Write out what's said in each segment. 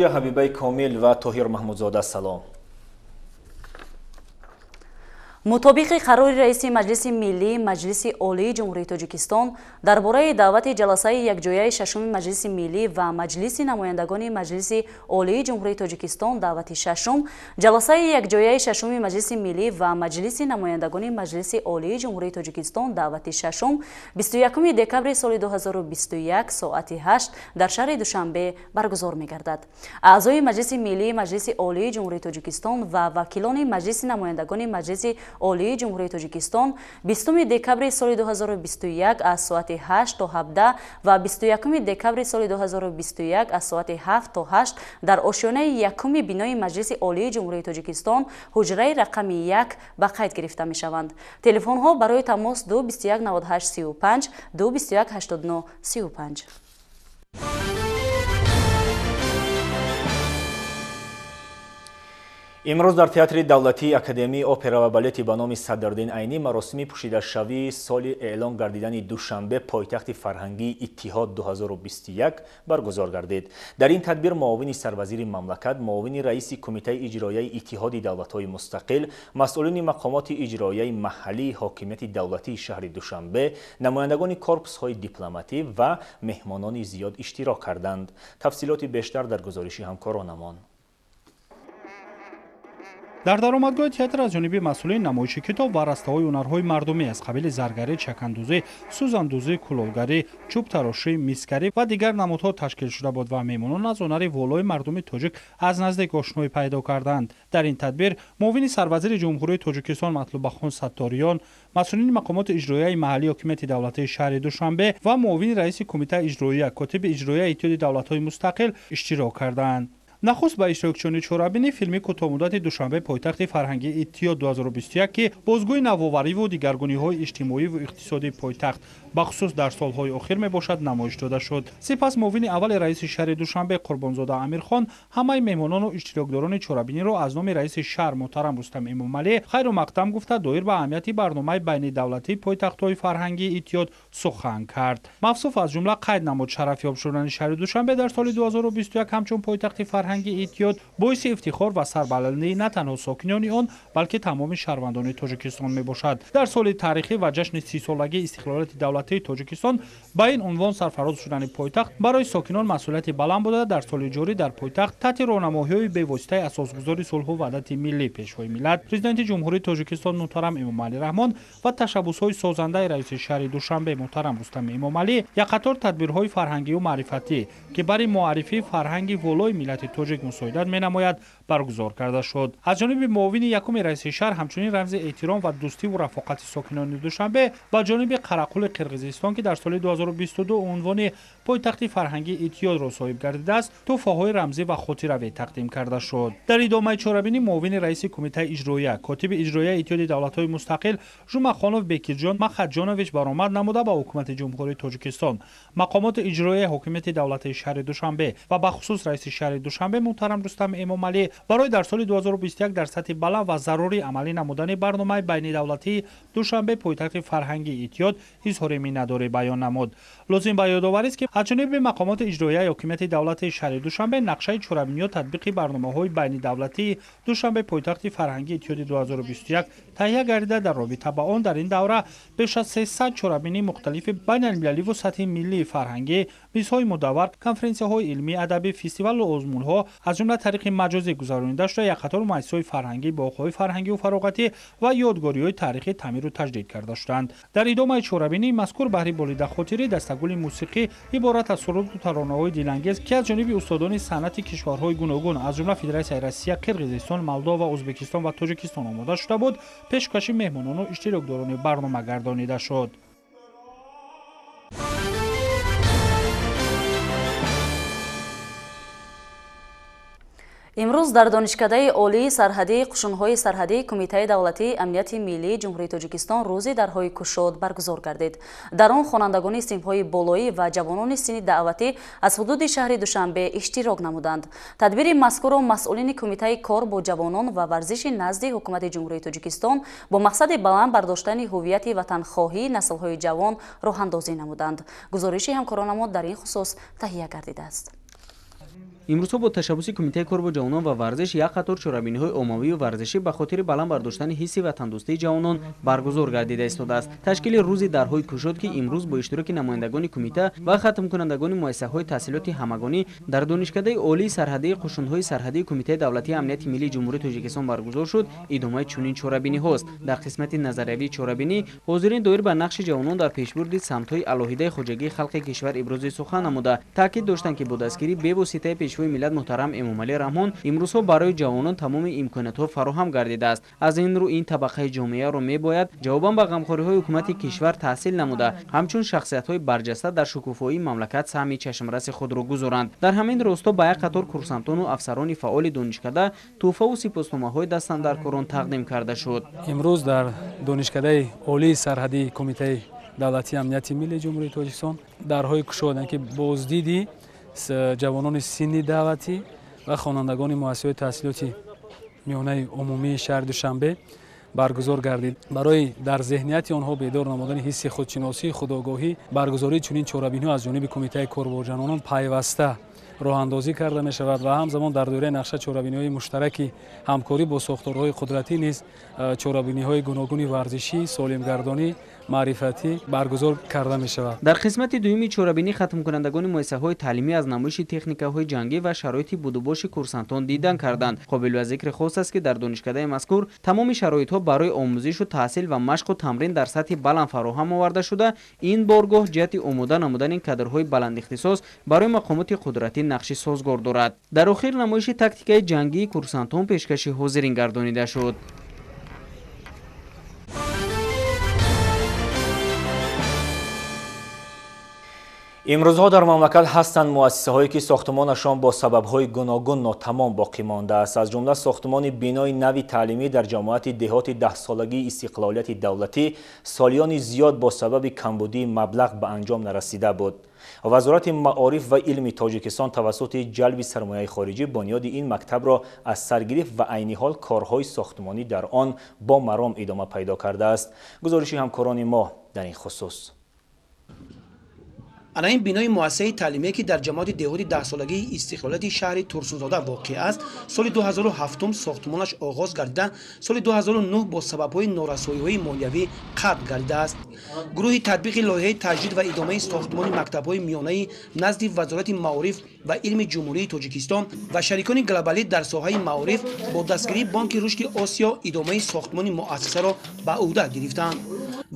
حبیبه کامل و طاهر محمودزاده سلام. مطابق قرار رئیس مجلس ملی مجلس عالی جمهوری تاجیکستان درباره دعوت جلسه یکجایی ششم مجلس ملی و مجلس نمایندگان مجلس عالی جمهوری تاجیکستان دعوت ششم جلسه یکجایی ششم مجلس ملی و مجلس نمایندگان مجلس عالی جمهوری تاجیکستان دعوت ششم 21 دکبر سال 2021 ساعت 8 در شهر دوشنبه برگزار می‌گردد. اعضای مجلس ملی مجلس عالی جمهوری تاجیکستان و وکیلان مجلس نمایندگان مجلس عالی جمهوری تاجیکستان 20 دکبر سال 2021 از ساعت 8 تا 17 و 21 دکبر سال 2021 از ساعت 7 تا 8 در آشیانه یکم بینای مجلس عالی جمهوری تاجیکستان حجره رقم 1 به قید گرفته می شوند. تلفن ها برای تماس 221 98 35 221 89 35. امروز در تئاتر دولتی اکادمی اپرا و بالت به نام صدرالدین عینی مراسم پوشیده‌شوی سال اعلان گردیدن دوشنبه پایتخت فرهنگی اتحاد 2021 برگزار گردید. در این تدبیر معاون سروزیر مملکت، معاون رئیس کمیته اجرایی اتحاد دولت‌های مستقل، مسئولین مقامات اجرایی محلی حاکمیت دولتی شهر دوشنبه، نمایندگان کورپس‌های دیپلماتی و مهمانان زیاد اشتراک کردند. تفصیلات بیشتر در گزارش همکارانمان. در درآمدگاه تئاتر از جانب مسئولین نمایش کتاب و رسته‌های هنرهای مردمی از قبیل زرگری، چکندوزی، سوزندوزی، کلوگری، چوب تراشی، میسگری و دیگر نمادها تشکیل شده بود و میمونان از هنر والای مردم تاجیک از نزدیک آشنایی پیدا کردند. در این تدبیر معاون سروزیر جمهوری تاجیکستان مطلوب خان ستاریان، مسئولین مقامات اجرایی محلی حاکمیت دولتی شهر دوشنبه و معاون رئیس کمیته اجرایی کاتب اجرایی اتحاد دولت‌های مستقل اشتراک کردند. نخست به اشتراکچیان چورابینی فیلمی کوتاه‌مدت دوشنبه پایتخت فرهنگی اتحاد 2021 که بازگوی نوآوری و دیگرگونی‌های اجتماعی و اقتصادی پایتخت بخصوص در سال‌های اخیر میباشد نمایش داده شد. سپس معاون اول رئیس شهر دوشنبه قربانزاده امیرخان همه مهمانان و اشتراکداران چورابینی را از نام رئیس شهر محترم رستم امامعلی خیر و مقدم گفته دایر به اهمیت برنامه بین دولتی پایتخت‌های فرهنگی اتحاد سخن کرد. مفصوف از جمله قید نمود شرفیاب شدن شهر دوشنبه در سال 2021 همچون پایتخت فرهنگی اتحاد باعث افتخار و سربلندی نه تنها ساکنان آن بلکه تمام شهروندان تاجیکستان میباشد. در سال تاریخی و جشن 30 سالگی استقلالیت دولتی تاجیکستان با این عنوان سرفراز شدن پایتخت برای ساکنان مسئولیت بلند بوده. در سال جاری در پایتخت تحت راهنمایی بی‌واسطه اساسگذار صلح و وحدت ملی پیشوای ملت پرزیدنت جمهوری تاجیکستان محترم امامعلی رحمان و تشبث‌های سازنده رئیس شهر دوشنبه محترم رستم امامعلی یک قطار تدبیرهای فرهنگی و معرفتی که برای معرفی فرهنگ والای ملت تاجیک مساعدت می‌نماید برگزار کرده شد. از جانب معاون یکم رئیس شهر همچنین رمز احترام و دوستی و رفاقت ساکنان دوشنبه با جانب قرقل قرقیزستان که در سال 2022 عنوان پایتخت فرهنگی اتحاد را صاحب گردیده است تحفه‌های رمزی و خاطره‌ای تقدیم کرده شد. در ادامه چورابینی معاون رئیس کمیته اجرایی کاتب اجرایی اتحاد دولت‌های مستقل ژومخانوف بکیرجان مخدجانویچ برآمد نموده با حکومت جمهوری تاجیکستان، مقامات اجرایی حاکمیت دولتی شهر دوشنبه و به خصوص رئیس شهر دوشنبه محترم رستم امامعلی برای در سال 2021 در سطح بلند و ضروری عملی نمودن برنامه بین دولتی دوشنبه پایتخت فرهنگی اتحاد اظهار می‌نداری بیان نمود. لازم به یادآوری است که از جانب مقامات اجرایی حاکمیت دولت شهر دوشنبه نقشه چورابینی تطبیق برنامه‌های بین دولتی دوشنبه پایتخت فرهنگی اتحاد 2021 تهیه گردیده. در رابطه با آن در این دوره بیش از 300 چورابینی مختلف بین المللی و سطحی ملی فرهنگی، میزهای مدور، کنفرانس‌های علمی، ادبی، فستیوال و آزمون‌ها از جمله طریق مجازی گذرانیده شده. یک قطار مؤسسه‌های فرهنگی، باغ‌های فرهنگی و فراغتی و یادگاری‌های تاریخی تعمیر و تجدید کرده شدند. در ادامه چورابینی مذکور بهره بالیده خاطری دستگل موسیقی عبارت از سرود و ترانه‌های دلانگیز که از جانب استادان صنعت کشورهای گوناگون از جمله فدراسیای روسیه، قرقیزستان، مولداوا و ازبکستان و تاجیکستان آماده شده بود پیشکش مهمانان و اشتراکداران برنامه گردانیده شد. امروز در دانشکده عالی سرحدی قشون‌های سرحدی کمیته دولتی امنیت ملی جمهوری تاجیکستان روزی درهای کشاد برگزار گردید. در آن خوانندگان صنف‌های بالایی و جوانان سنی دعوتی از حدود شهر دوشنبه اشتراک نمودند. تدبیر مذکور را مسئولین کمیته کار با جوانان و ورزش نزد حکومت جمهوری تاجیکستان با مقصد بلند برداشتن هویت وطنخواهی نسل‌های جوان راه‌اندازی نمودند. گزارش همکاران ما در این خصوص تهیه گردیده است. имрӯзҳо бо ташаббуси кумитаи кор бо ҷавонон ва варзиш як қатор чорабиниҳои оммавию варзишӣ ба хотири баланд бардоштани ҳисси ватандӯстии ҷавонон баргузор гардида истодааст. Ташкили рӯзи дарҳои кушод ки имрӯз бо иштироки намояндагони кумита ва хатмкунандагони муассисаҳои таҳсилоти ҳамагонӣ дар донишкадаи олии сарҳадии қушунҳои сарҳадии кумитаи давлатии амнияти миллии ҷумҳурии Тоҷикистон баргузор шуд, идомаи чунин чорабиниҳост. Дар қисмати назариявии чорабинӣ ҳозирин доир ба нақши ҷавонон дар пешбурди самтҳои алоҳидаи хоҷагии халқи кишвар ибрози сухан намуда таъкид доштанд ки бо дастгирӣ бевоситаи пешвои миллат муҳтарам Эмомалӣ Раҳмон имрӯзҳо барои ҷавонон тамоми имкониятҳо фароҳам гардидааст. Аз ин рӯ ин табақаи ҷомеаро мебояд ҷавобан ба ғамхориҳои ҳукумати кишвар таҳсил намуда ҳамчун шахсиятҳои барҷаста дар шукуфоии мамлакат саҳми чашмраси худро гузоранд. Дар ҳамин росто ба як қатор курсантону афсарони фаъоли донишкада тӯҳфаву сипосномаҳои дастандаркорон тақдим карда шуд. имрӯз дар донишкадаи олии сарҳадии кумитаи давлатии амнияти миллии ҷумҳурии Тоҷикистон дарҳои кушода ки боздиди ҷавонони синни даъватӣ ва хонандагони муассисаҳои таҳсилоти миёнаи умумии шаҳри Душанбе баргузор гардид. барои дар зеҳнияти онҳо бедор намудани ҳисси худшиносӣ, худогоҳӣ, баргузории чунин чорабиниҳо аз ҷониби кумитаи корбоҷанонон пайваста роҳандозӣ карда мешавад ва ҳамзамон дар доираи нақша чорабиниҳои муштараки ҳамкорӣ бо сохторҳои қудратӣ низ чорабиниҳои гуногуни варзишӣ, солимгардонӣ, маърифатӣ баргузор карда мешавад. дар қисмати дуюми чорабинӣ хатмкунандагони муассисаҳои таълимӣ аз намоиши техникаҳои ҷангӣ ва шароити будубоши курсантон дидан карданд. қобилу аз зикри хос аст ки дар донишкадаи мазкур тамоми шароитҳо барои омӯзишу таҳсил ва машқу тамрин дар сатҳи баланд фароҳам оварда шуда, ин боргоҳ ҷиҳати омода намудани кадрҳои баландихтисос барои мақомоти қудратӣ нақши созгор дорад. дар охир намоиши тактикаи ҷангии курсантон пешкаши ҳозирин гардонида шуд. имрӯзҳо дар мамлакат ҳастанд муассисаҳое ки сохтмонашон бо сабабҳои гуногун нотамом боқӣ мондааст. Аз ҷумла сохтмони бинои нави таълимӣ дар ҷамоати деҳоти 10-солагии истиқлолияти давлатӣ солиёни зиёд бо сабаби камбудии маблағ ба анҷом нарасида буд. вазорати маориф ва илми Тоҷикистон тавассути ҷалби сармояи хориҷӣ бунёди ин мактабро аз сар гирифт ва айни ҳол корҳои сохтмонӣ дар он бо маром идома пайдо кардааст. гузориши ҳамкорони мо дар ин хусус. ана ин бинои муассисаи таълимие ки дар ҷамоати деҳоти 10-солагии истиқлолияти шаҳри Турсунзода воқеъ аст, соли 2007 сохтмонаш оғоз гардида, соли 2009 бо сабабҳои норасоиҳои молиявӣ қатъ гардидааст. гурӯҳи татбиқи лоиҳаи таҷдид ва идомаи сохтмони мактабҳои миёнаӣ назди вазорати маориф ва илми ҷумҳурии Тоҷикистон ва шарикони глобалӣ дар соҳаи маориф бо дастгирии Бонки рушди Осиё идомаи сохтмони муассисаро ба уҳда гирифтанд.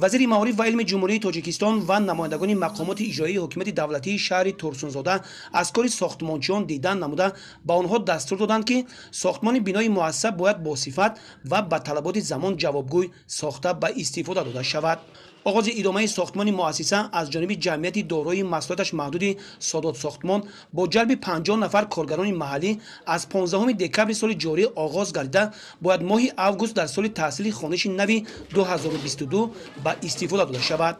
вазири маориф ва илми ҷумҳурии Тоҷикистон ва намояндагони мақомоти иҷроии ҳокимияти давлатии шаҳри Турсунзода аз кори сохтмончиён дидан намуда ба онҳо дастур доданд ки сохтмони бинои муассиса бояд босифат ва ба талаботи замон ҷавобгӯй сохта ба истифода дода шавад. оғози идомаи сохтмони муассиса аз ҷониби ҷамъияти дорои масъулияташ маҳдуди Содод Сохтмон бо ҷалби 50 нафар коргарони маҳаллӣ аз 15 декабри соли ҷорӣ оғоз гардида бояд моҳи август дар соли таҳсили хониши нави 2022 ба истифода дода шавад.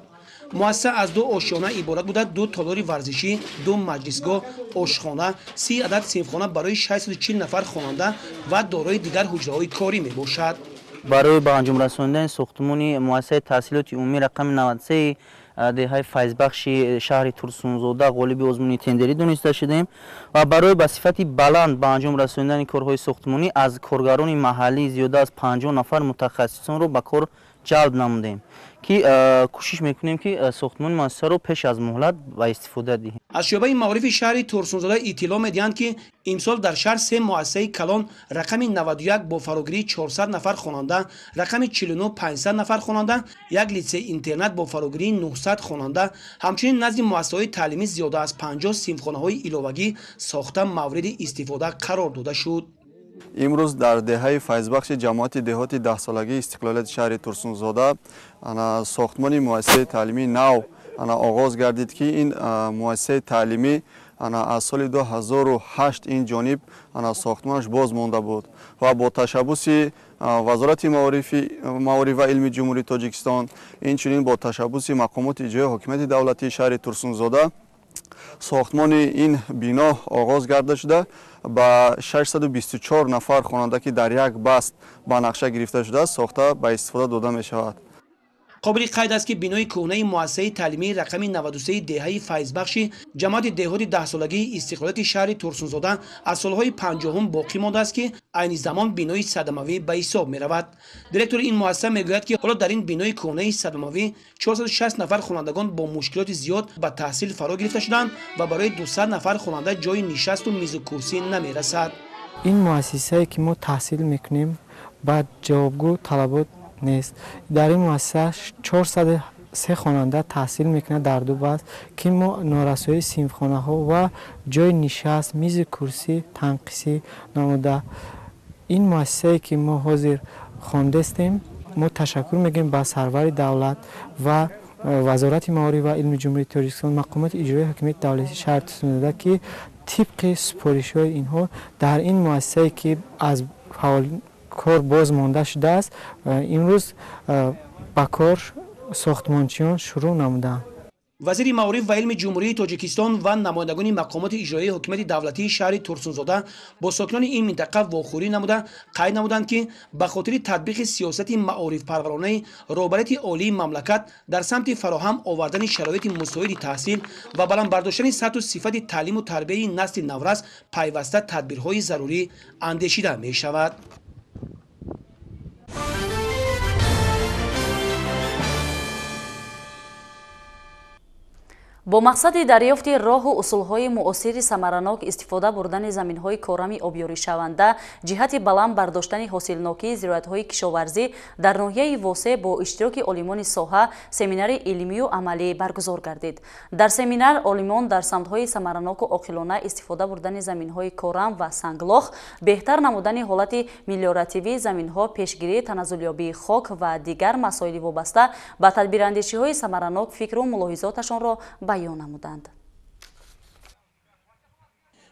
муассиса аз 2 ошиёна иборат буда 2 толори варзишӣ, 2 маҷлисгоҳ, ошхона, 30 адад синфхона барои 640 нафар хонанда ва дорои дигар ҳуҷраҳои корӣ мебошад. барои ба анҷом расонидан сохтмони муассисаи таҳсилоти умумии рақами 93 деҳаи файзбахши шаҳри Турсунзода ғолиби озмуни тендерӣ дониста шудем ва барои ба сифати баланд ба анҷом расонидани корҳои сохтмонӣ аз коргарони маҳаллӣ зиёда аз 50 нафар мутахассисонро ба кор ҷалб намудем ки кӯшиш мекунем ки сохтмони муассисаро пеш аз муҳлат ба истифода диҳем. аз шӯъбаи маорифи шаҳри Турсунзода иттилоъ медиҳанд ки имсол дар шаҳр 3 муассисаи калон рақами 91 бо фарогирии 400 нафар хонанда, рақами 49 500 нафар хонанда, як литсей интернат бо фарогирии 900 хонанда, ҳамчунин назди муассисаҳои таълимӣ зиёда аз 50 синфхонаҳои иловагӣ сохта мавриди истифода қарор дода шуд. имрӯз дар деҳаи файзбахши ҷамоати деҳоти 10-солагии истиқлолияти шаҳри Турсунзода сохтмони муассисаи таълимии нав оғоз гардид ки ин муассисаи таълимӣ аз соли 2008 ин ҷониб сохтмонаш боз монда буд ва бо ташаббуси вазорати маориф ва илми ҷумҳурии Тоҷикистон инчунин бо ташаббуси мақомоти иҷроии ҳокимияти давлатии шаҳри Турсунзода сохтмони ин бино оғоз гарда шуда ба 624 нафар хонанда ки дар як баст ба нақша гирифта шудааст сохта ба истифода дода мешавад. قابل قید است که بینای کهنه مؤسسه تعلیمی رقم 93 دهه فیضبخش جماعت دهات 10 سالگی استقلالیت شهر ترسونزاده از سالهای 50 باقی مانده است که عین زمان بینای صدموی به حساب می رود. دیرکتور این مؤسسه میگوید که حالا در این بینای کهنه صدموی 460 نفر خوانندگان با مشکلات زیاد به تحصیل فرا گرفته شدند و برای 200 نفر خواننده جای نشست و میز و کرسی نمی رسد. این مؤسسه که ما تحصیل میکنیم بعد جوابگو طلبات نیست. در این مؤسسه 403 خواننده تحصیل میکنه در دو بخش که ما نارسایی صنفخانه ها و جای نشست میز کرسی تنقیسی نموده. این مؤسسه که ما حاضر خوانده استیم ما تشکر میگیم به سرور دولت و وزارت معارف و علم جمهوری تاجیکستان مقامات اجرایی حاکمیت دولتی شهر ترسونزاده که طبق سپارش های اینها در این مؤسسه که از فعال کار باز مانده شده است امروز با کار ساختمانچیان شروع نمودند. وزیر معارف و علم جمهوری تاجیکستان و نمایندگان مقامات اجرایی حکومت دولتی شهر ترسونزاده با ساکنان این منطقه واخوری نموده قید نمودند که به خاطر تطبیق سیاست معارف پرورانه رهبریت عالی مملکت در سمت فراهم آوردن شرایط مساعد تحصیل و بلند برداشتن سطح و صفت تعلیم و تربیت نسل نورس پیوسته تدبیرهای ضروری اندیشیده می شود. با مقصد دریافت راه و اصولهای مؤثر ثمرناک استفاده بردن زمینهای کارمی آبیاری شونده جهت بلند برداشتن حاصلناکی زراعت‌های کشاورزی در ناحیه واسع با اشتراک عالمان ساحه سمینار علمی و عملی برگزار گردید. در سمینار عالمان در سمت‌های ثمرناک و عاقلانه استفاده بردن زمینهای کارم و سنگلاخ، بهتر نمودن حالت ملیوراتیوی زمینها، پیشگیری تنزلیابی خاک و دیگر مسائل وابسته به تدبیراندیشی‌های ثمرناک فکر و ملاحظاتشان را بیان نمودند.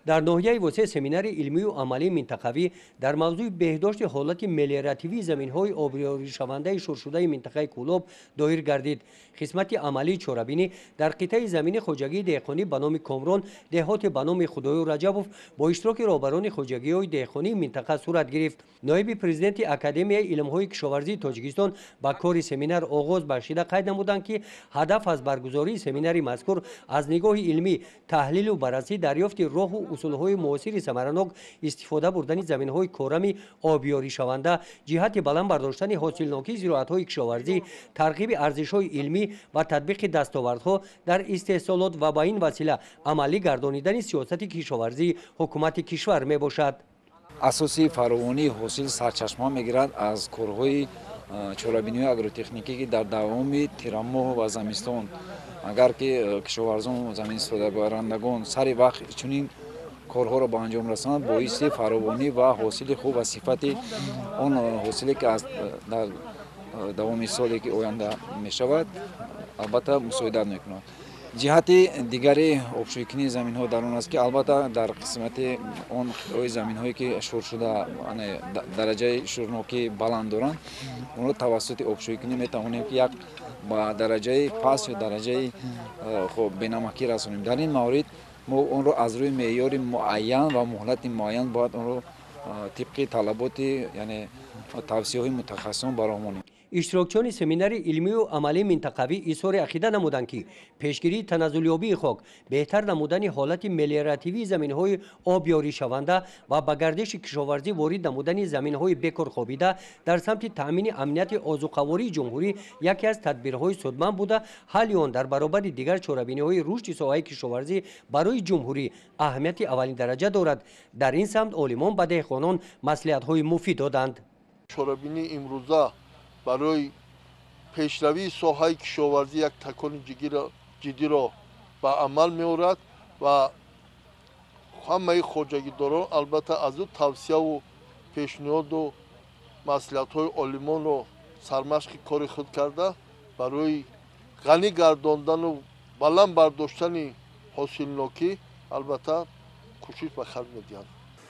در ناحیه واسع سمینار علمی و عملی منطقوی در موضوع بهداشت حالت ملیوراتیوی زمین‌های آبیاری شونده شورشده منطقه کولوب دایر گردید. قسمت عملی چورابینی در قطعه زمین خوجگی دهقانی به نام کامران دهات به نام خدای رجبوف با اشتراک رهبران خوجگی‌های دهقانی منطقه صورت گرفت. نایب پرزیدنت اکادمی علم‌های کشاورزی تاجیکستان با کار سمینار آغاز بخشیده قید نمودند که هدف از برگزاری سمینار مذکور از نگاه علمی تحلیل و بررسی دریافت راه و اصولهای معاصر ثمرناک استفاده بردن زمین‌های کارمی آبیاری شونده جهت بلند برداشتن حاصلناکی زراعت‌های کشاورزی، ترغیب ارزش‌های علمی و تطبیق دستاوردها در استحصالات و با این وسیله عملی گردانیدن سیاست کشاورزی حکومت کشور میباشد. اساسی فراوانی حاصل سرچشمه میگیرد از کارهای چورابینی و اگروتکنیکی که در دوام تیرماه و زمستان اگر که کشاورزان زمین استفاده برندگان سر وقت چنین کارها را به انجام رسانند باعث فراوانی و حاصل خوب و صفت آن حاصلی که از در دوام سالی که آینده می شود البته مساعدت میکند. جهت دیگری آبشویی کنی زمین ها در آن است که البته در قسمت آن زمین هایی که شور شده درجه شورناکی بلند دارند اون را توسط آبشویی کنی می توانیم که یک با درجه پاس یا درجه بینمکی رسانیم. در این مورد ما اون رو از روی معیار معین و مهلت معین باید اون رو طبق طلبات یعنی توصیه های متخصصان برآوریم. اشتراکچیان سمینار علمی و عملی منطقوی اظهار عقیده نمودند که پیشگیری تنزلیابی خاک، بهتر نمودن حالت ملیوراتیوی زمین‌های آبیاری شونده و به گردش کشاورزی وارد نمودن زمین‌های بکار خوابیده در سمت تأمین امنیت آذوقه‌واری جمهوری یکی از تدبیرهای سودمند بوده. حل آن در برابر دیگر چورابینی‌های رشد ساحه کشاورزی برای جمهوری اهمیت اولین درجه دارد. در این سمت عالمان به دهقانان مصلحت‌های مفید دادند. چورابینی امروزه برای پیشروی ساحه کشاورزی یک تکان جدی را به عمل می آورد و همه خوجگیداران البته از او توصیه و پیشنهاد و مصلحت های عالمان را سرمشق کار خود کرده برای غنی گرداندن و بلند برداشتن حاصلناکی البته کوشش به خرج می دهند.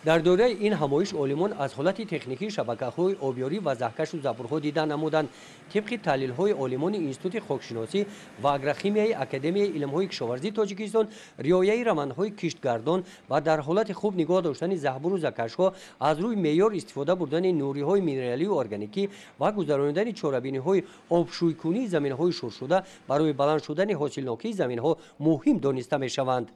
در دوره این همایش عالمان از حالت تکنیکی شبکه‌های آبیاری و زهکش و زبورها دیدن نمودند. طبق تحلیل‌های عالمان انستیتوت خاکشناسی و آگروخیمیای اکادمی علم‌های کشاورزی تاجیکستان، رعایت روندهای کشتگردان و در حالت خوب نگاه داشتن زهبور و زکش‌ها از روی معیار استفاده بردن نوری‌های مینرالی و ارگانیکی و گذراندن چاره‌بینی‌های آبشویکنی زمین‌های شورشده برای بلند شدن حاصلناکی زمین‌ها مهم دانسته می‌شوند.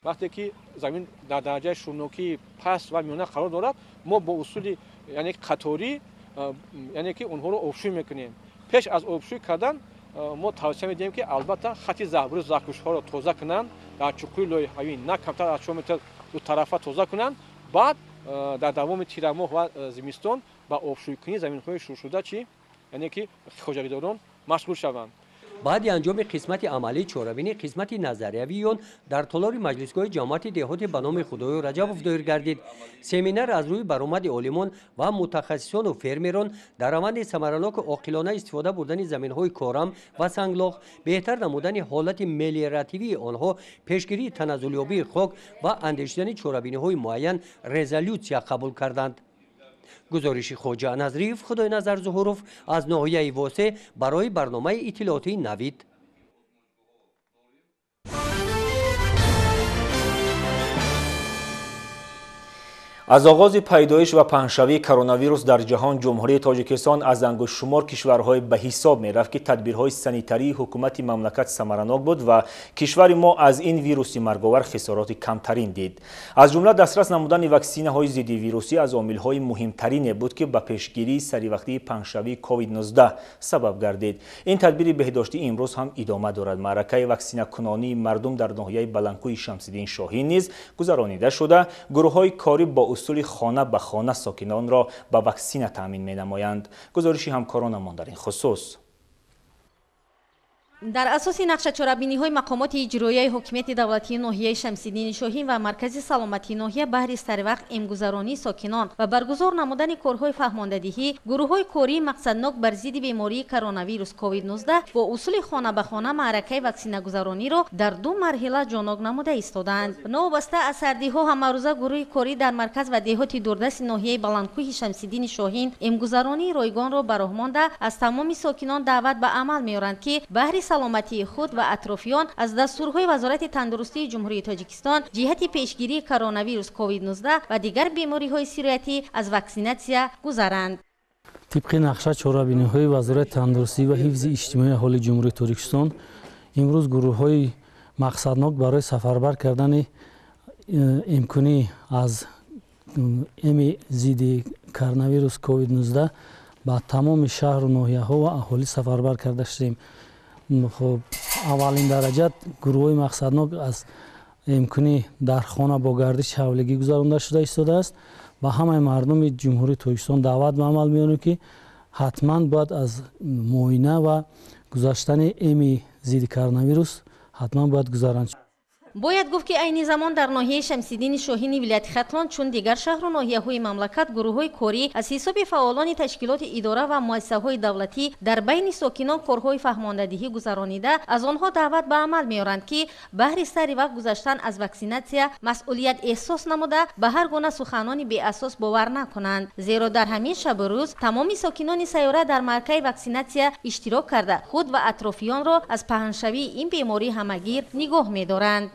وقتی که زمین در درجه شورناکی پست و میانه قرار دارد، ما با اصول یعنی قطاری یعنی که اونها رو آبشویی میکنیم. پیش از آبشویی کردن ما توصیه میدیم که البته خط زهبور زاکش ها رو تازه کنن، در چوکوی لایحه‌ای نه کمتر از 4 متر دو طرفه تازه کنن، بعد در دوام تیر ماه و زمستان با آبشویی کنی زمین‌های شورشده چی یعنی که خواجگیداران مشغول شوند. بعد انجام قسمت عملی چاره‌بینی قسمت نظریوی در تالار مجلسگاه جامعه دهات به نام خدای رجبوف دایر گردید. سمینار از روی برآمد عالمان و متخصصان و فرمران در روند ثمرناک و عاقلانه استفاده بردن زمین‌های کارم و سنگلاخ، بهتر نمودن حالت ملیراتیوی آنها، پیشگیری تنزلیابی خاک و اندیشیدن چاره‌بینی‌های معین رزولوسیا قبول کردند. گزارش خواجه نظریف خدای نظر ظهوروف از ناحیه واسه برای برنامه اطلاعاتی نوید. از آغاز پیدایش و پهن‌شوی کرونا ویروس در جهان، جمهوری تاجیکستان از انگشت شمار کشورهای به حساب می رفت که تدبیرهای سانیتری حکومت مملکت ثمرناک بود و کشور ما از این ویروس مرگاور خسارات کمترین دید. از جمله دسترس نمودن واکسینه های ضد ویروسی از عامل‌های مهمترین بود که به پیشگیری سریع پهن‌شوی کووید 19 سبب گردید. این تدبیر بهداشتی امروز هم ادامه دارد. معرکه واکسینه کنانی مردم در ناحیه بلنکوی شمس‌الدین شاهین نیز گذرانیده شده. گروه‌های کاری با اصول خانه به خانه ساکنان را به واکسین تامین می نمایند. گزارشی همکارانمان در این خصوص. در اساس نقشه چاره‌بینی‌های مقامات اجرایی حکومت دولتی ناحیه شمس‌الدین شاهین و مرکز سلامتی ناحیه بهر سریع امگذرانی ساکنان و برگزار نمودن کارهای فهماندهی، گروه‌های کاری مقصدناک بر ضد بیماری کرونا ویروس کووید 19 با اصول خانه به خانه معرکه واکسینه گذرانی را در 2 مرحله جانب نموده ایستادند. نوبسته از سردی‌ها همروزه گروه کاری در مرکز و دهات دوردست ناحیه بلندکوه شمس‌الدین شاهین امگذرانی رایگان را برآورده از تمام ساکنان دعوت به عمل می‌آورند که بهر سلامتی خود و اطرافیان از دستورهای وزارت تندرستی جمهوری تاجیکستان جهت پیشگیری کرونا ویروس کووید 19 و دیگر بیماری‌های سیریاتی از واکسیناسیا گذرند. طبق نقشه چاره‌بینی‌های وزارت تندرستی و حفظ اجتماعی اهالی جمهوری تاجیکستان، امروز گروه‌های مقصدناک برای سفربر کردن امکانی از ضد کرونا ویروس کووید 19 با تمام شهر و ناحیه‌ها و اهالی سفربر کرده شدیم. خب اولین درجه گروه مقصدناک از امکانی در خانه با گردش حولگی گذرانده شده ایستاده است و همه مردم جمهوری تاجیکستان دعوت به عمل می‌آورند که حتما باید از معاینه و گذاشتن ضد کرونا ویروس حتما باید گذراند. باید گفت که عین زمان در ناحیه شمس‌الدین شاهین ولایت ختلان چون دیگر شهر و ناحیه‌های مملکت گروه‌های کاری از حساب فعالان تشکیلات اداره و مؤسسه‌های دولتی در بین ساکنان کارهای فهماندهی گذرانیده از آنها دعوت به عمل می‌آورند که بهر سری وقت گذشتن از واکسیناسیا مسئولیت احساس نموده به هر گونه سخنانی بی اساس باور نکنند، زیرا در همین شب و روز تمام ساکنان سیاره در مرکز واکسیناسیا اشتراک کرده خود و اطرافیان را از پهن‌شوی این بیماری همگیر نگاه می‌دارند.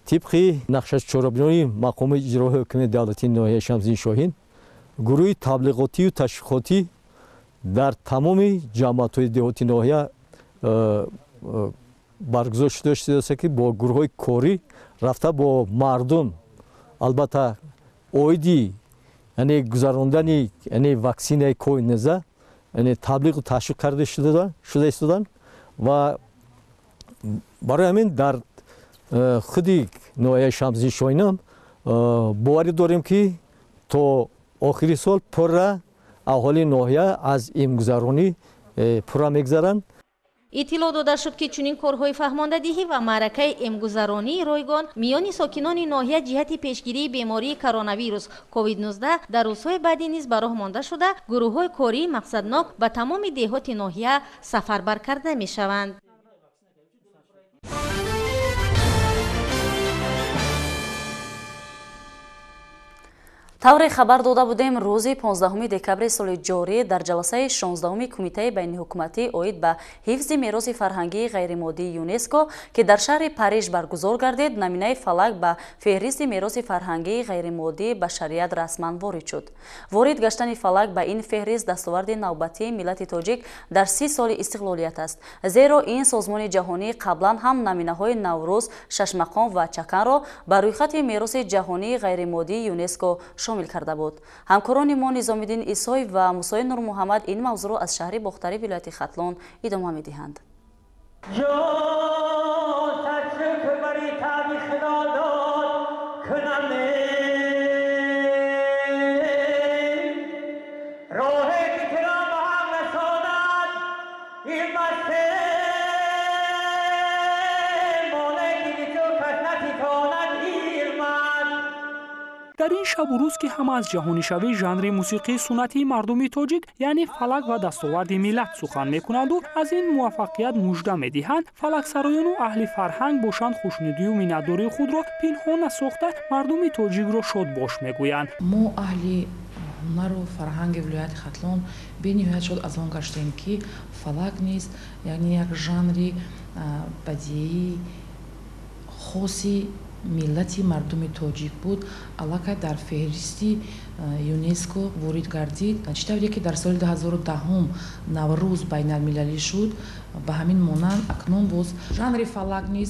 طبق نقشه چاره‌بینی مقام اجرایی حکومت دولتی ناحیه شمس‌الدین شاهین، گروه تبلیغاتی و تشویقاتی در تمام جماعت‌های دهاتی ناحیه برگزار شده است که با گروه‌های کاری رفته با مردم البته اویدی یعنی گذراندن یعنی واکسینه کووید 19 یعنی تبلیغ و تشویق کرده شده ایستادند و برای همین در خودی ناحیه شمس‌الدین شاهین هم باوری داریم که تا آخری سال پر اهالی ناحیه از امگذرانی پر میگذرند. اطلاع داده شد که چنین کارهای فهماندهی و معرکه امگذرانی رایگان میان ساکنان ناحیه جهت پیشگیری بیماری کرونا ویروس کووید 19 در روزهای بعدی نیز به راه مانده شده گروه‌های کاری مقصدناک به تمام دهات ناحیه سفربر کرده میشوند. тавре хабар дода будем рӯзи 15 декабри соли ҷорӣ дар ҷаласаи 16 кумитаи байниҳукуматӣ оид ба ҳифзи мероси фарҳангии ғайримоддии ЮНЕСКО ки дар шаҳри Париж баргузор гардид, наминаи фалак ба феҳристи мероси фарҳангии ғайримоддии башарият расман ворид шуд. ворид гаштани фалак ба ин феҳрист дастоварди навбатии миллати тоҷик дар 30 соли истиқлолият аст, зеро ин созмони ҷаҳонӣ қаблан ҳам наминаҳои Наврӯз, Шашмақон ва Чаканро ба рӯйхати мероси ҷаҳонии ғайримоддии ЮНЕСКО шомил карда буд. ҳамкорони мо Низомиддин Исоев ва Мусои Нурмуҳаммад ин мавзӯъро аз шаҳри Бохтари вилояти Хатлон идома медиҳанд. дар ин шабу рӯз ки ҳама аз ҷаҳонишавӣ жанри мусиқии суннатии мардуми тоҷик яъне фалак ва дастоварди миллат сухан мекунанду аз ин муваффақият мужда медиҳанд, фалаксароёну аҳли фарҳанг бошанд хушнудию миннатдории худро пинҳон насохта мардуми тоҷикро шодбош мегӯянд. мо аҳли ҳунару фарҳанги вилояти Хатлон бениҳоят шод аз он гаштем ки фалак низ яъне як жанри бадиии хоси миллати мардуми тоҷик буд, аллакай дар феҳристи ЮНЕСКО ворид гардид. чӣ тавре ки дар соли 2010 Наврӯз байналмилалӣ шуд, ба ҳамин монанд акнун боз жанри фалак низ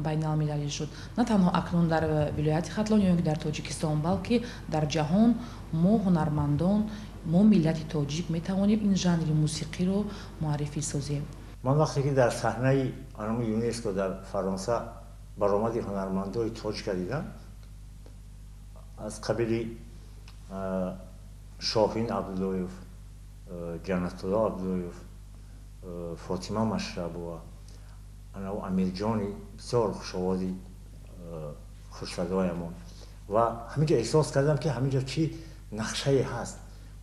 байналмилалӣ шуд. На танҳо акнун дар вилояти Хатлон ё ки дар Тоҷикистон, балки дар ҷаҳон мо ҳунармандон, мо миллати тоҷик метавонем ин жанри мусиқиро муаррифӣ созем. ман вақте ки дар саҳнаи аноми ЮНЕСКО дар Фаронса баромади ҳунармандои тоҷика дидам, аз қабили Шоҳин Абдуллоев, Ҷаннатулло Абдуллоев, Фотима Машрабова, анау Амирҷони бисёр хушовози хушсадоямон ва ҳаминҷо эҳсос кардам ки ҳаминҷо чӣ нақшае ҳаст.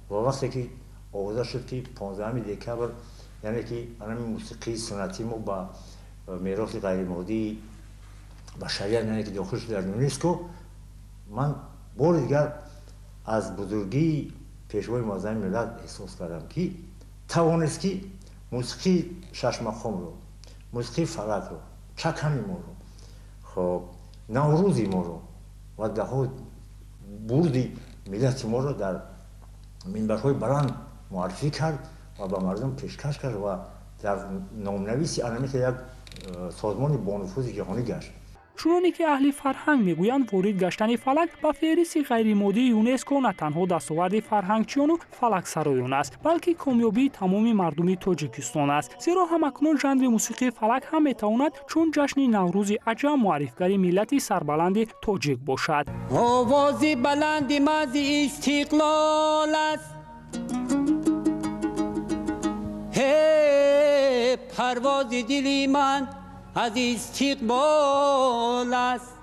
ва вақте ки овоза шуд ки 15 декабр яъне ки аноми мусиқии суннатӣ мо ба мероси ғайримоддии башарият яъне ки дохил шуд дар ЮНЕСКО, ман бори дигар аз бузургии пешвои муаззами миллат эҳсос кардам ки тавонист ки мусиқии Шашмақонро, мусиқии фалакро, чакани моро, хоб Наврӯзи моро ва даҳо бурди миллати моро дар минбарҳои баланд муаррифӣ кард ва ба мардум пешкаш кард ва дар номнависи анамика як созмони бонуфузи ҷаҳонӣ гашт. чуноне ки аҳли фарҳанг мегӯянд, ворид гаштани фалак ба феҳристи ғайримоддии ЮНЕСКО на танҳо дастоварди фарҳангчиёну фалаксароён аст, балки комёбии тамоми мардуми Тоҷикистон аст, зеро ҳамакнун жанри мусиқии фалак ҳам метавонад чун ҷашни Наврӯзи аҷам муаррифгари миллати сарбаланди тоҷик бошад. овози баланди мази истиқлол аст, парвози дили ман از استقبال است.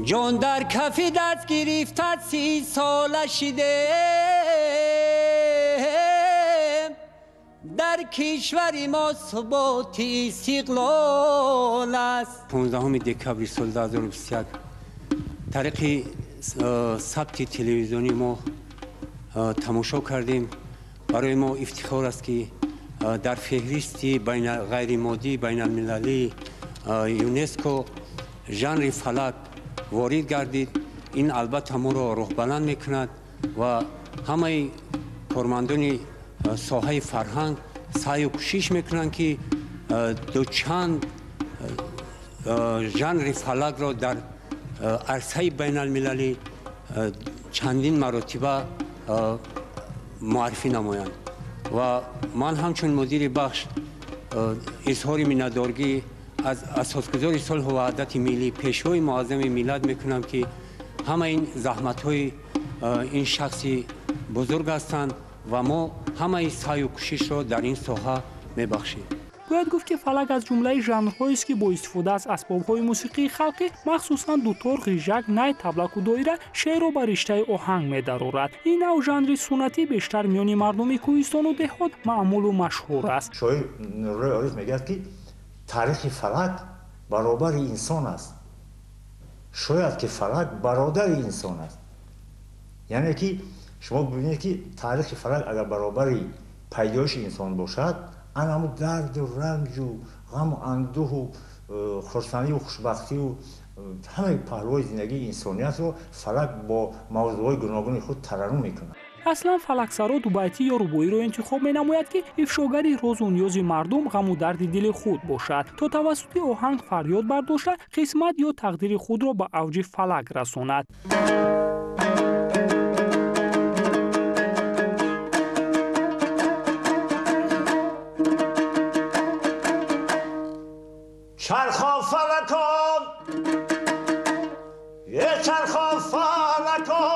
جان در کف دست گرفتد 30 ساله شده در کشور ما ثبات استقلال است. 15 دکبر سال 2021 طریق ثبت تلویزیونی ما تماشا کردیم. برای ما افتخار است که در فهرستی غیرمادی بین المللی یونسکو ژانر فلک وارد گردید. این البته ما را روح بلند میکند و همه کارمندان ساحه فرهنگ سعی و کوشش میکنند که دوچند ژانر فلک را در عرصه بین المللی چندین مرتبه معرفی نمایند و من همچون مدیر بخش اظهار مینتدارگی از اساسگذار صلح و وحدت ملی پیشوای معظم ملت میکنم که همه این زحمت های این شخصی بزرگ هستند و ما همه سعی و کوشش را در این ساحه میبخشیم. бояд гуфт ки фалак аз ҷумлаи жанрҳоест ки бо истифода аз асбобҳои мусиқии халқӣ махсусан дутор, ғижак, най, таблаку доира шеърро ба риштаи оҳанг медарорад. ин нав жанри суннатӣ бештар миёни мардуми кӯҳистону деҳот маъмулу машҳур аст. шоир Нуруллои Ориф мегӯяд ки таърихи фалак برابر انسان است. شاید که فلک برادر انسان است. یعنی که شما ببینید که تاریخ فلک اگر برابر پیدایش انسان باشد، همون درد و رنج و غم و اندوه و خرسندی و خوشبختی و همه پهلوهای زندگی انسانیت رو فلک با موضوعهای گوناگون خود ترنم میکنه. اصلا فلکسرا دو بیتی یا ربویی رو انتخاب می‌نماید که افشاگری راز و نیاز مردم، غم و درد دل خود باشد تا توسط آهنگ فریاد برداشته قسمت یا تقدیر خود را به اوج فلک رساند. چرخا فلکان یه چرخا فلکان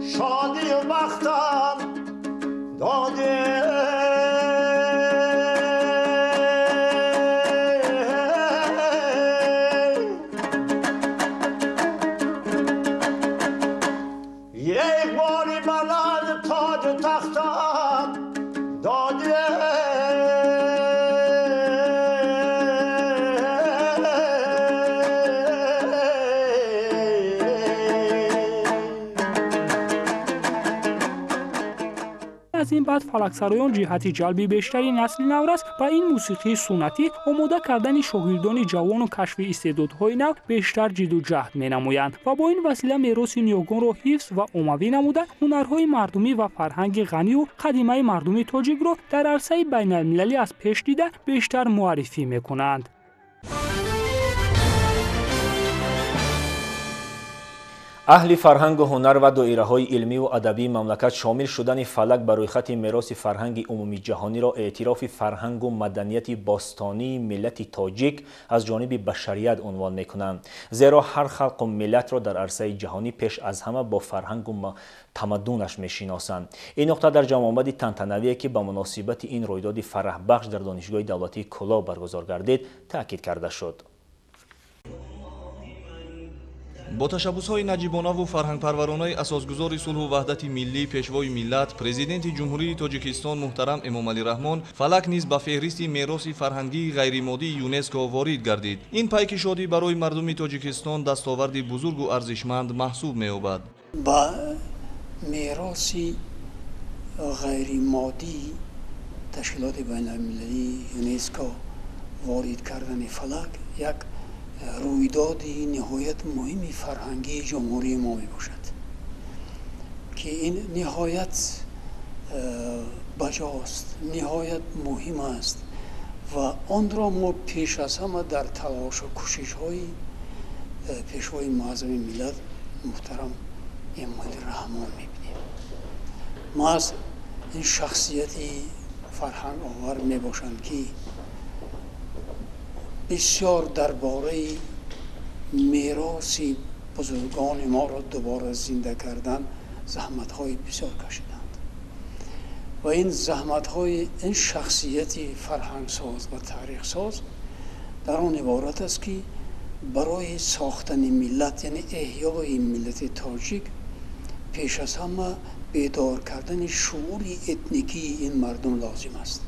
شادی و بختم داده یک باری بلند تاج و تختم داده از این بعد فلکسرایان جهت جلب بیشتری نسل نو است و این موسیقی سنتی آماده کردن شاگردان جوان و کشف استعدادهای نو بیشتر جد و جهد می‌نمایند و با این وسیله میراث نیاگان را حفظ و عمومی نموده هنرهای مردمی و فرهنگ غنی و قدیمی مردم تاجیک را در عرصه بین‌المللی از پیش دیده بیشتر معرفی می‌کنند. اهل فرهنگ و هنر و دایره‌های علمی و ادبی مملکت شامل شدن فلک بر روی خط میراث فرهنگ عمومی جهانی را اعتراف فرهنگ و مدنیت باستانی ملت تاجیک از جانب بشریت عنوان می‌کنند، زیرا هر خلق و ملت را در عرصه جهانی پیش از همه با فرهنگ و تمدنش می‌شناسند. این نقطه در جمع آمد تنتنوی که به مناسبت این رویداد فرح بخش در دانشگاه دولتی کلاه برگزار گردید تاکید کرده شد. با تشبس‌های نجیبانه و فرهنگ‌پرورانه اساسگذار صلح و وحدت ملی پیشوای ملت پرزیدنت جمهوری تاجیکستان محترم امامعلی رحمان فلک نیز به فهرست میراث فرهنگی غیرمادی یونسکو وارد گردید. این پیک شادی برای مردم تاجیکستان دستاورد بزرگ و ارزشمند محسوب می‌یابد. با میراث غیرمادی تشکیلات بین‌المللی یونسکو وارد کردن فلک یک رویدادی نهایت مهمی فرهنگی جمهوری ما می باشد که این نهایت بجاست، نهایت مهم است و آن را ما پیش از همه در تلاش و کوشش های پیشوای معظم ملت محترم امامعلی رحمان می بینیم. ما از این شخصیتی فرهنگ آور می باشند که بسیار درباره میراث بزرگان ما را دوباره زنده کردن زحمت‌های بسیار کشیدند و این زحمت‌های این شخصیت فرهنگ ساز و تاریخ ساز در آن عبارت است که برای ساختن ملت یعنی احیای ملت تاجیک پیش از همه بیدار کردن شعور اتنیکی این مردم لازم است.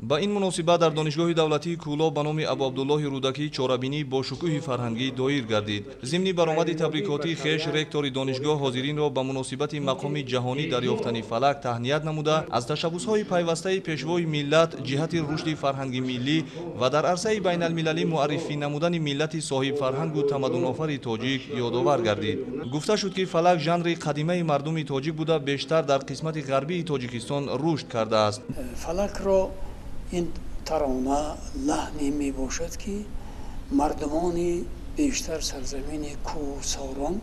با این مناسبت در دانشگاه دولتی کولا به نام ابو عبدالله رودکی چاره‌بینی با شکوه فرهنگی دایر گردید. ضمن برآمد تبریکاتی خویش رکتور دانشگاه حاضرین را به مناسبت مقام جهانی دریافتن فلک تهنیت نموده از تشبس‌های پیوسته پیشوای ملت جهت رشد فرهنگی ملی و در عرصه بین‌المللی معرفی نمودن ملت صاحب فرهنگ و تمدن آفر تاجیک یادآور گردید. گفته شد که فلک ژانر قدیمی مردم تاجیک بوده بیشتر در قسمت غربی تاجیکستان رشد کرده است. فلک را این ترانه لحنی می باشد که مردمان بیشتر سرزمین کوهساران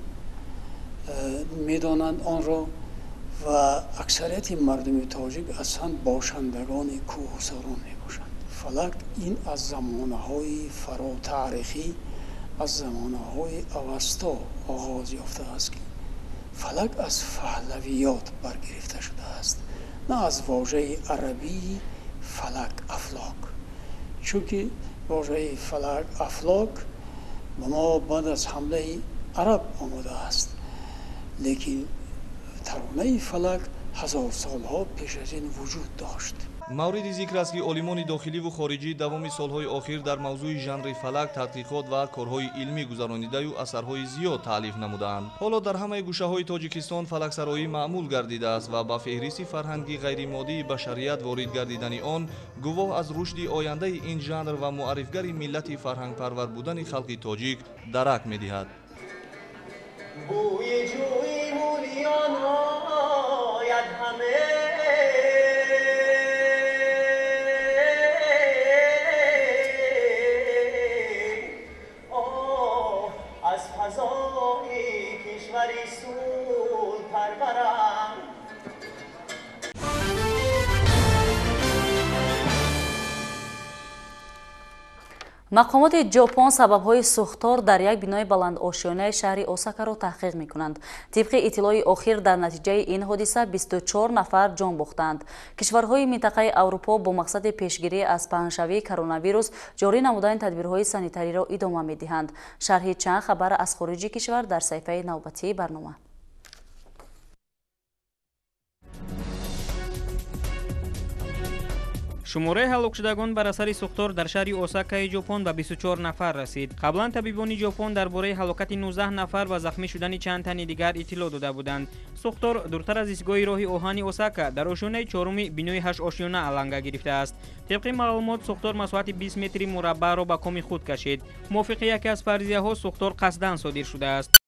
می دانند آن را و اکثریت مردم تاجیک اصلا باشندگان کوهساران می باشند. فلک این از زمانه های فرا تاریخی از زمانه های اوستا آغاز یافته است که فلک از پهلویات برگرفته شده است، نه از واژه عربی فلک افلاک، چونکه واژه فلک افلاک به ما بعد از حمله عرب آمده است، لیکن ترانه فلک هزار سالها پیش از این وجود داشت. мавриди зикр аст ки олимони дохиливу хориҷӣ давоми солҳои охир дар мавзӯи жанри фалак тадқиқот ва корҳои илмӣ гузаронидаю асарҳои зиёд таълиф намудаанд. ҳоло дар ҳамаи гӯшаҳои тоҷикистон фалаксароӣ маъмул гардидааст ва ба феҳристи фарҳанги ғайримоддии башарият ворид гардидани он гувоҳ аз рушди ояндаи ин жанр ва муаррифгари миллати фарҳангпарвар будани халқи тоҷик дарак медиҳад. мақомоти ҷопон сабабҳои сӯхтор дар як бинои баландошёнаи шаҳри Осакаро таҳқиқ мекунанд. тибқи иттилои охир дар натиҷаи ин ҳодиса 24 нафар ҷон бохтанд. кишварҳои минтақаи Аврупо бо мақсади пешгирӣ аз паҳншавии коронавирус ҷорӣ намудани тадбирҳои санитариро идома медиҳанд. шарҳи чанд хабар аз хориҷи кишвар дар саҳифаи навбатии барнома. шумораи ҳалокшудагон бар асари сӯхтор дар шаҳри Осакаи ҷопон ба 24 нафар расид. қаблан табибони ҷопон дар бораи ҳалокати 19 нафар ва захмӣ шудани чанд тани дигар иттилоъ дода буданд. сӯхтор дуртар аз истгоҳи роҳи оҳани Осака дар ошёнаи чоруми бинои 8 ошёна аланга гирифтааст. тибқи маълумот сӯхтор масоҳати 20 метри мураббаъро ба коми худ кашид. мувофиқи яке аз фарзияҳо сӯхтор қасдан содир шудааст.